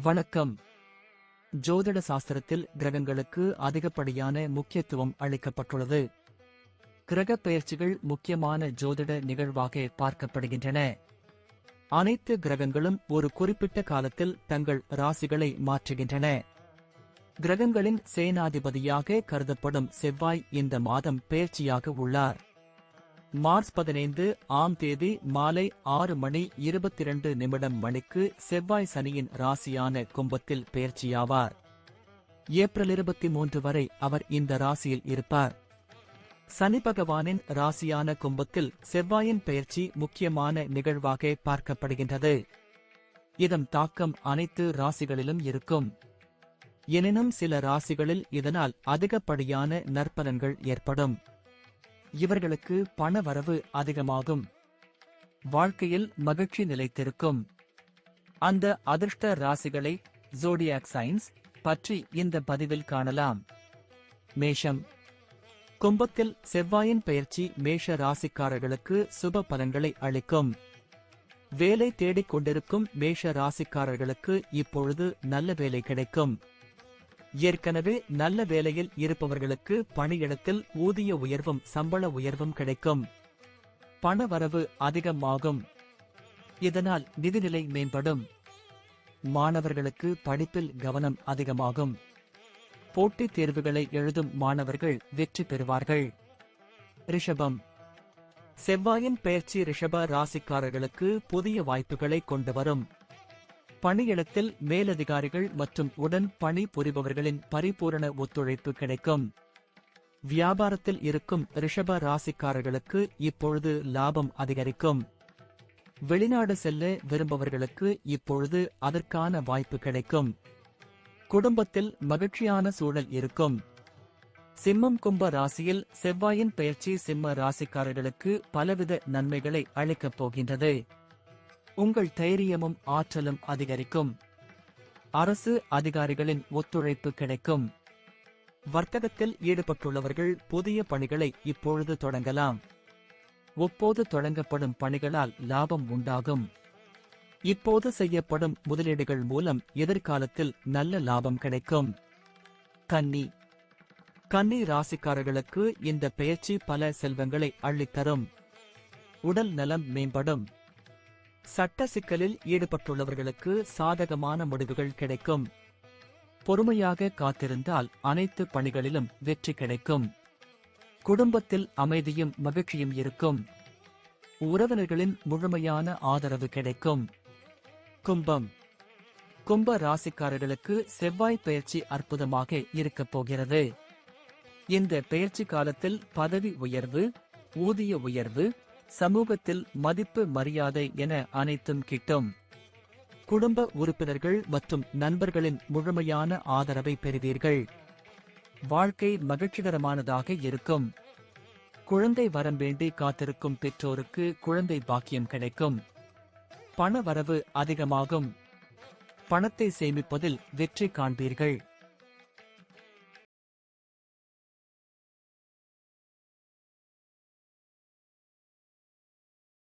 வணக்கம். ஜோதிட சாஸ்திரத்தில் கிரகங்களுக்கு அதிகப்படியான முக்கியத்துவம் அளிக்கப்பட்டுள்ளது. கிரகப் பெயர்ச்சிகள் முக்கியமான ஜோதிட நிகழ்வாக பார்க்கப்படுகின்றன. அனைத்து கிரகங்களும் ஒரு குறிப்பிட்ட காலத்தில் தங்கள் ராசிகளை மாற்றுகின்றன. கிரகங்களின் சேனாதிபதியாக கருதப்படும் செவ்வாய் இந்த மாதம் பெயர்ச்சியாக உள்ளார். மார்ச் 15 ஆம் தேதி மாலை 6:22 மணிக்கு செவ்வாய் சனியின் ராசியான கும்பத்தில் பெயர்ச்சியாவார். ஏப்ரல் 23 வரை அவர் இந்த ராசியில் இருப்பார். சனி பகவானின் ராசியான கும்பத்தில் செவ்வாயின் பெயர்ச்சி முக்கியமான நிகழ்வாக பார்க்கப்படுகின்றது. இதன் தாக்கம் அனைத்து ராசிகளிலும் இருக்கும். எனினும் சில ராசிகளில் இதனால் அதிகப்படியான நற்பலன்கள் ஏற்படும். இவர்களுக்கு பண வரவு அதிகமாகும். வாழ்க்கையில் மகிழ்ச்சி நிலைத்திருக்கும். அந்த அதிர்ஷ்ட ராசிகளை ஜோடியாக் சைன்ஸ் பற்றி இந்த பதிவில் காணலாம். மேஷம். கும்பத்தில் செவ்வாயின் பெயர்ச்சி மேஷ ராசிக்காரர்களுக்கு சுப பலன்களை அளிக்கும். வேலை தேடிக் கொண்டிருக்கும் மேஷ ராசிக்காரர்களுக்கு இப்பொழுது நல்ல வேலை கிடைக்கும். ஏற்கனவே நல்ல வேலையில் இருப்பவர்களுக்கு பணியிடத்தில் ஊதிய உயர்வும் சம்பள உயர்வும் கிடைக்கும். பண வரவு அதிகமாகும். இதனால் நிதிநிலை மேம்படும். மாணவர்களுக்கு படிப்பில் கவனம் அதிகமாகும். போட்டித் தேர்வுகளை எழுதும் மாணவர்கள் வெற்றி பெறுவார்கள். ரிஷபம். செவ்வாயின் பெயர்ச்சி ரிஷப ராசிக்காரர்களுக்கு புதிய வாய்ப்புகளை கொண்டு வரும். பணியிடத்தில் மேலதிகாரிகள் மற்றும் உடன் பணி புரிபவர்களின் பரிபூரண ஒத்துழைப்பு கிடைக்கும். வியாபாரத்தில் இருக்கும் ரிஷப ராசிக்காரர்களுக்கு இப்பொழுது லாபம் அதிகரிக்கும். வெளிநாடு செல்ல விரும்பவர்களுக்கு இப்பொழுது அதற்கான வாய்ப்பு கிடைக்கும். குடும்பத்தில் மகிழ்ச்சியான சூழல் இருக்கும். சிம்மம். கும்ப ராசியில் செவ்வாயின் பெயர்ச்சி சிம்ம ராசிக்காரர்களுக்கு பலவித நன்மைகளை அளிக்கப் போகின்றது. உங்கள் தைரியமும் ஆற்றலும் அதிகரிக்கும். அரசு அதிகாரிகளின் ஒத்துழைப்பு கிடைக்கும். வர்த்தகத்தில் ஈடுபட்டுள்ளவர்கள் புதிய பணிகளை இப்பொழுது தொடங்கலாம். ஒப்போது தொடங்கப்படும் பணிகளால் லாபம் உண்டாகும். இப்போது செய்யப்படும் முதலீடுகள் மூலம் எதிர்காலத்தில் நல்ல லாபம் கிடைக்கும். கன்னி. கன்னி ராசிக்காரர்களுக்கு இந்த பெயர்ச்சி பல செல்வங்களை அள்ளித்தரும். உடல் நலம் மேம்படும். சட்ட சிக்கலில் ஈடுபட்டுள்ளவர்களுக்கு சாதகமான முடிவுகள் கிடைக்கும். பொறுமையாக காத்திருந்தால் அனைத்து பணிகளிலும் வெற்றி கிடைக்கும். குடும்பத்தில் அமைதியும் மகிழ்ச்சியும் இருக்கும். உறவினர்களின் முழுமையான ஆதரவு கிடைக்கும். கும்பம். கும்ப ராசிக்காரர்களுக்கு செவ்வாய் பெயர்ச்சி அற்புதமாக இருக்கப் போகிறது. இந்த பெயர்ச்சி காலத்தில் பதவி உயர்வு, ஊதிய உயர்வு, சமூகத்தில் மதிப்பு மரியாதை என அனைத்தும் கிட்டும். குடும்ப உறுப்பினர்கள் மற்றும் நண்பர்களின் முழுமையான ஆதரவை பெறுவீர்கள். வாழ்க்கை மகிழ்ச்சிகரமானதாக இருக்கும். குழந்தை வரம் வேண்டி காத்திருக்கும் பெற்றோருக்கு குழந்தை பாக்கியம் கிடைக்கும். பண வரவு அதிகமாகும். பணத்தை சேமிப்பதில் வெற்றி காண்பீர்கள்.